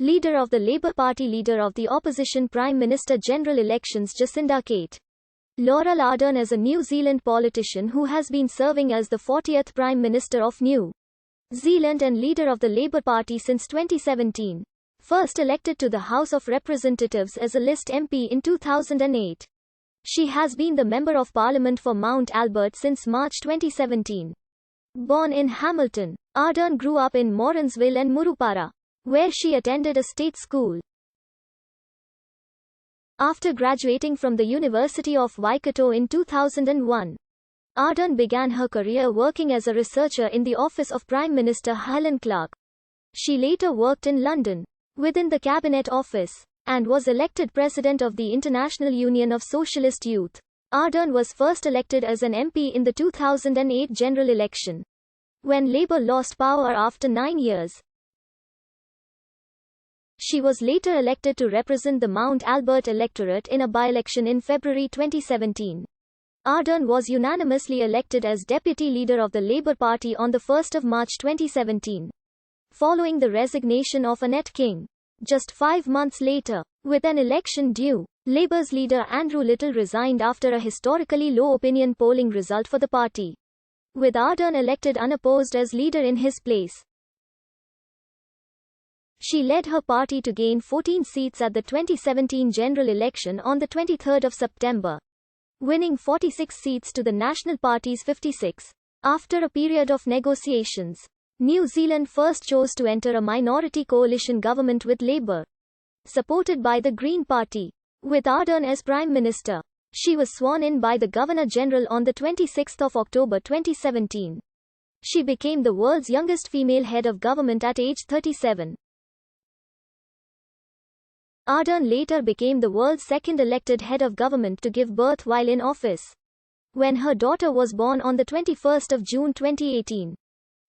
Leader of the Labour Party. Leader of the Opposition. Prime Minister. General elections. Jacinda Ardern is a New Zealand politician who has been serving as the 40th Prime Minister of New Zealand and leader of the Labour Party since 2017. First elected to the House of Representatives as a List MP in 2008. She has been the Member of Parliament for Mount Albert since March 2017. Born in Hamilton, Ardern grew up in Morrinsville and Murupara, where she attended a state school. After graduating from the University of Waikato in 2001, Ardern began her career working as a researcher in the office of Prime Minister Helen Clark. She later worked in London, within the Cabinet Office, and was elected President of the International Union of Socialist Youth. Ardern was first elected as an MP in the 2008 general election, when Labour lost power after 9 years. She was later elected to represent the Mount Albert electorate in a by-election in February 2017. Ardern was unanimously elected as deputy leader of the Labour Party on 1 March 2017, following the resignation of Annette King. Just 5 months later, with an election due, Labour's leader Andrew Little resigned after a historically low opinion polling result for the party, with Ardern elected unopposed as leader in his place. She led her party to gain 14 seats at the 2017 general election on 23 September, winning 46 seats to the National Party's 56. After a period of negotiations, New Zealand first chose to enter a minority coalition government with Labour, supported by the Green Party. With Ardern as Prime Minister, she was sworn in by the Governor-General on 26 October 2017. She became the world's youngest female head of government at age 37. Ardern later became the world's second elected head of government to give birth while in office, when her daughter was born on 21 June 2018.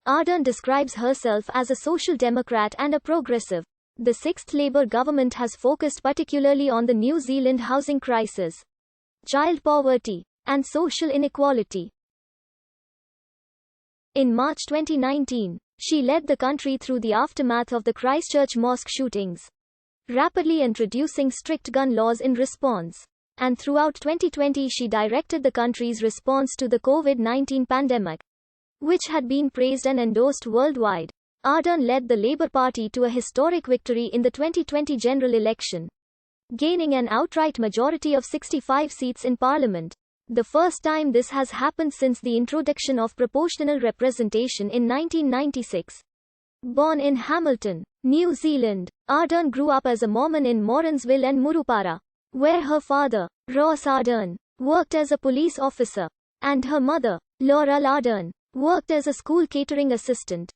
Ardern describes herself as a social democrat and a progressive. The sixth Labour government has focused particularly on the New Zealand housing crisis, child poverty, and social inequality. In March 2019, she led the country through the aftermath of the Christchurch mosque shootings, rapidly introducing strict gun laws in response. And throughout 2020 she directed the country's response to the COVID-19 pandemic, which had been praised and endorsed worldwide. Ardern led the Labour Party to a historic victory in the 2020 general election, gaining an outright majority of 65 seats in Parliament, the first time this has happened since the introduction of proportional representation in 1996. Born in Hamilton, New Zealand, Ardern grew up as a Mormon in Morrinsville and Murupara, where her father, Ross Ardern, worked as a police officer, and her mother, Laurel Ardern, worked as a school catering assistant.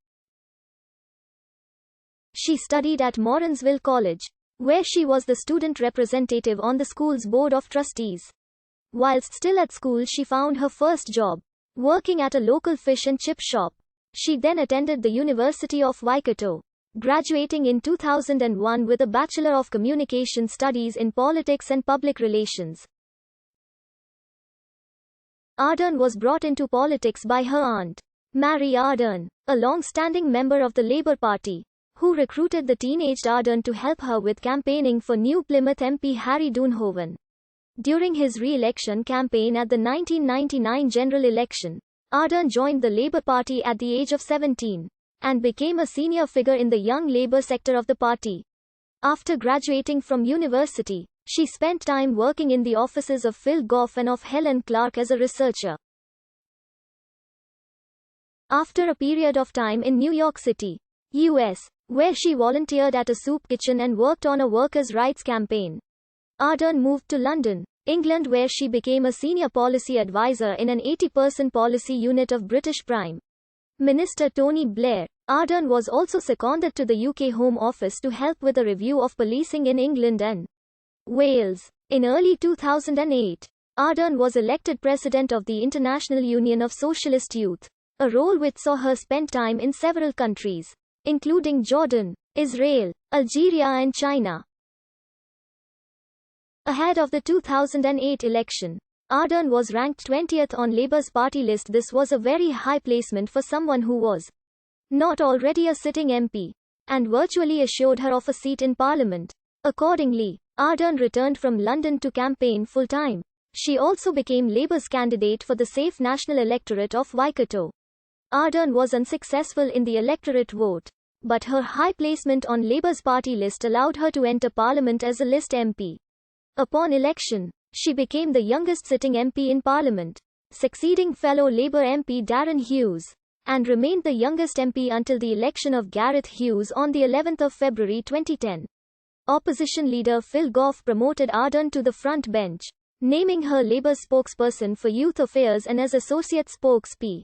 She studied at Morrinsville College, where she was the student representative on the school's board of trustees. Whilst still at school she found her first job, working at a local fish and chip shop. She then attended the University of Waikato, graduating in 2001 with a Bachelor of Communication Studies in Politics and Public Relations. Ardern was brought into politics by her aunt, Mary Ardern, a long-standing member of the Labour Party, who recruited the teenaged Ardern to help her with campaigning for New Plymouth MP Harry Dunehoven. During his re-election campaign at the 1999 general election, Ardern joined the Labour Party at the age of 17, and became a senior figure in the young Labour sector of the party. After graduating from university, she spent time working in the offices of Phil Goff and of Helen Clark as a researcher. After a period of time in New York City, US, where she volunteered at a soup kitchen and worked on a workers' rights campaign, Ardern moved to London, England, where she became a senior policy advisor in an 80-person policy unit of British Prime Minister Tony Blair. Ardern was also seconded to the UK Home Office to help with a review of policing in England and Wales. In early 2008, Ardern was elected president of the International Union of Socialist Youth, a role which saw her spend time in several countries, including Jordan, Israel, Algeria and China. Ahead of the 2008 election, Ardern was ranked 20th on Labour's party list. This was a very high placement for someone who was not already a sitting MP. and virtually assured her of a seat in Parliament. Accordingly, Ardern returned from London to campaign full-time. She also became Labour's candidate for the safe national electorate of Waikato. Ardern was unsuccessful in the electorate vote, but her high placement on Labour's party list allowed her to enter Parliament as a list MP. Upon election, she became the youngest sitting MP in Parliament, succeeding fellow Labour MP Darren Hughes, and remained the youngest MP until the election of Gareth Hughes on the 11th of February 2010. Opposition leader Phil Goff promoted Ardern to the front bench, naming her Labour spokesperson for youth affairs and as associate spokesperson.